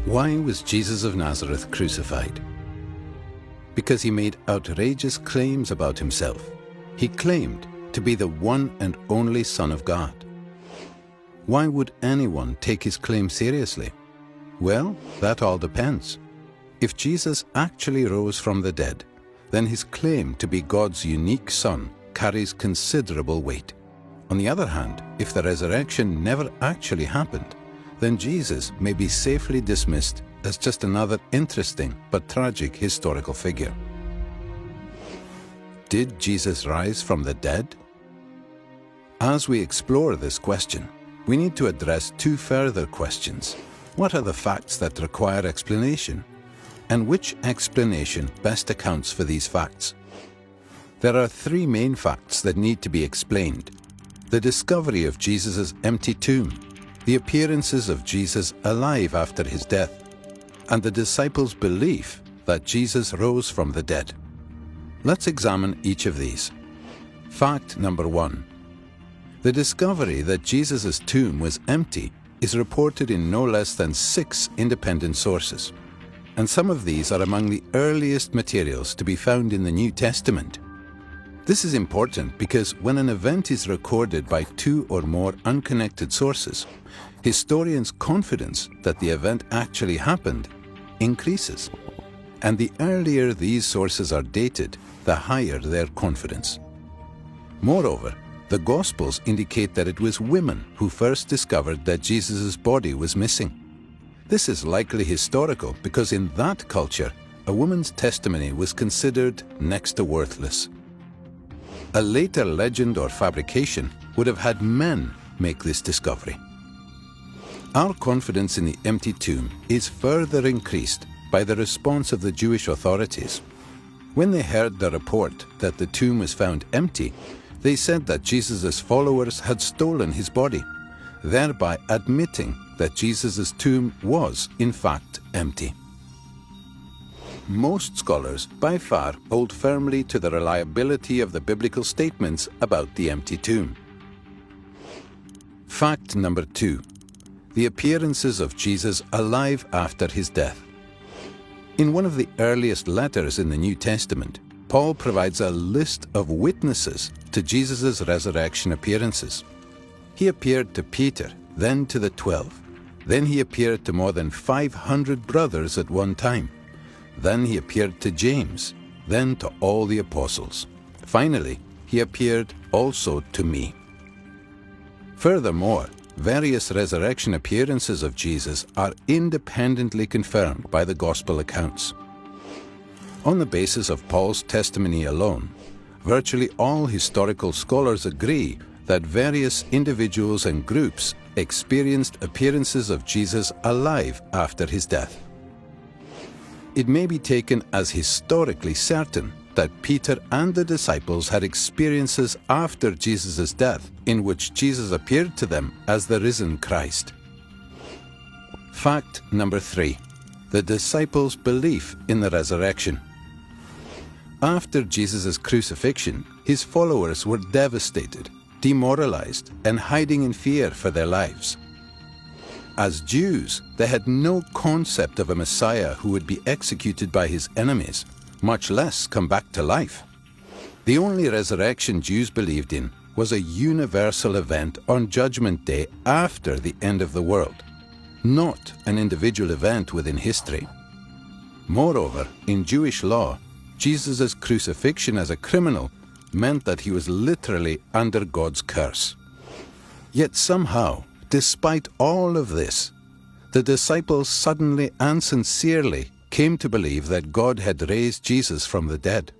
Why was Jesus of Nazareth crucified? Because he made outrageous claims about himself. He claimed to be the one and only Son of God. Why would anyone take his claim seriously? Well, that all depends. If Jesus actually rose from the dead, then his claim to be God's unique Son carries considerable weight. On the other hand, if the resurrection never actually happened, then Jesus may be safely dismissed as just another interesting but tragic historical figure. Did Jesus rise from the dead? As we explore this question, we need to address two further questions. What are the facts that require explanation? And which explanation best accounts for these facts? There are three main facts that need to be explained: the discovery of Jesus' empty tomb, the appearances of Jesus alive after his death, and the disciples' belief that Jesus rose from the dead. Let's examine each of these. Fact number 1. The discovery that Jesus' tomb was empty is reported in no less than 6 independent sources, and some of these are among the earliest materials to be found in the New Testament. This is important because when an event is recorded by 2 or more unconnected sources, historians' confidence that the event actually happened increases. And the earlier these sources are dated, the higher their confidence. Moreover, the Gospels indicate that it was women who first discovered that Jesus' body was missing. This is likely historical because in that culture, a woman's testimony was considered next to worthless. A later legend or fabrication would have had men make this discovery. Our confidence in the empty tomb is further increased by the response of the Jewish authorities. When they heard the report that the tomb was found empty, they said that Jesus' followers had stolen his body, thereby admitting that Jesus' tomb was, in fact, empty. Most scholars, by far, hold firmly to the reliability of the biblical statements about the empty tomb. Fact number 2. The appearances of Jesus alive after his death. In one of the earliest letters in the New Testament, Paul provides a list of witnesses to Jesus' resurrection appearances. He appeared to Peter, then to the 12. Then he appeared to more than 500 brothers at one time. Then he appeared to James, then to all the apostles. Finally, he appeared also to me. Furthermore, various resurrection appearances of Jesus are independently confirmed by the Gospel accounts. On the basis of Paul's testimony alone, virtually all historical scholars agree that various individuals and groups experienced appearances of Jesus alive after his death. It may be taken as historically certain that Peter and the disciples had experiences after Jesus' death in which Jesus appeared to them as the risen Christ. Fact number 3. The disciples' belief in the resurrection. After Jesus' crucifixion, his followers were devastated, demoralized, and hiding in fear for their lives. As Jews, they had no concept of a Messiah who would be executed by his enemies, much less come back to life. The only resurrection Jews believed in was a universal event on Judgment Day after the end of the world, not an individual event within history. Moreover, in Jewish law, Jesus' crucifixion as a criminal meant that he was literally under God's curse. Yet somehow, despite all of this, the disciples suddenly and sincerely came to believe that God had raised Jesus from the dead.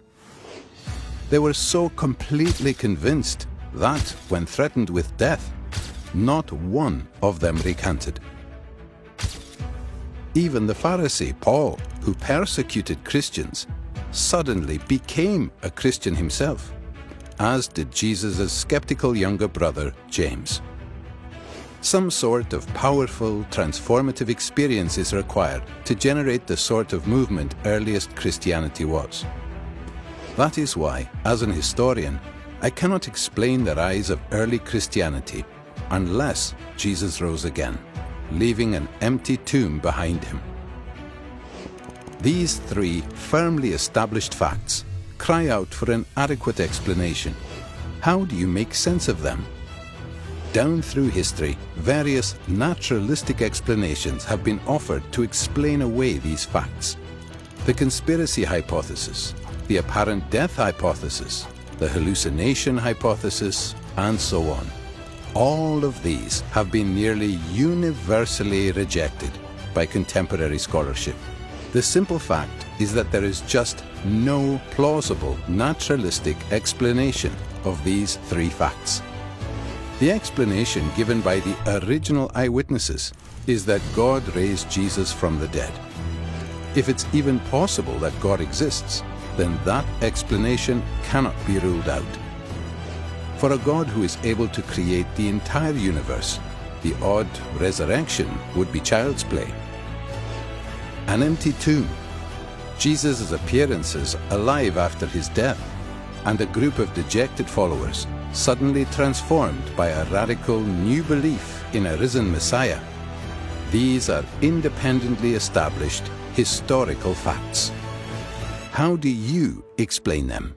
They were so completely convinced that, when threatened with death, not one of them recanted. Even the Pharisee Paul, who persecuted Christians, suddenly became a Christian himself, as did Jesus' skeptical younger brother, James. Some sort of powerful, transformative experience is required to generate the sort of movement earliest Christianity was. That is why, as an historian, I cannot explain the rise of early Christianity unless Jesus rose again, leaving an empty tomb behind him. These three firmly established facts cry out for an adequate explanation. How do you make sense of them? Down through history, various naturalistic explanations have been offered to explain away these facts. The conspiracy hypothesis, the apparent death hypothesis, the hallucination hypothesis, and so on. All of these have been nearly universally rejected by contemporary scholarship. The simple fact is that there is just no plausible naturalistic explanation of these three facts. The explanation given by the original eyewitnesses is that God raised Jesus from the dead. If it's even possible that God exists, then that explanation cannot be ruled out. For a God who is able to create the entire universe, the odd resurrection would be child's play. An empty tomb, Jesus' appearances alive after his death, and a group of dejected followers suddenly transformed by a radical new belief in a risen Messiah. These are independently established historical facts. How do you explain them?